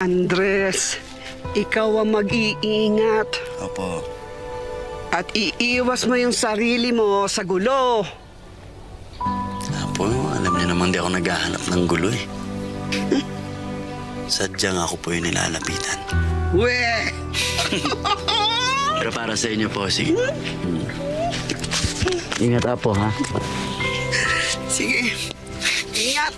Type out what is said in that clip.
Andres, ikaw ang mag-iingat. Opo. At iiwas mo yung sarili mo sa gulo. Apo, alam niyo naman di ako naghahanap ng gulo eh. Sadyang ako po yung nilalapitan. We! Pero para sa inyo po, sige. Ingat Apo, ha? Sige. Ingat.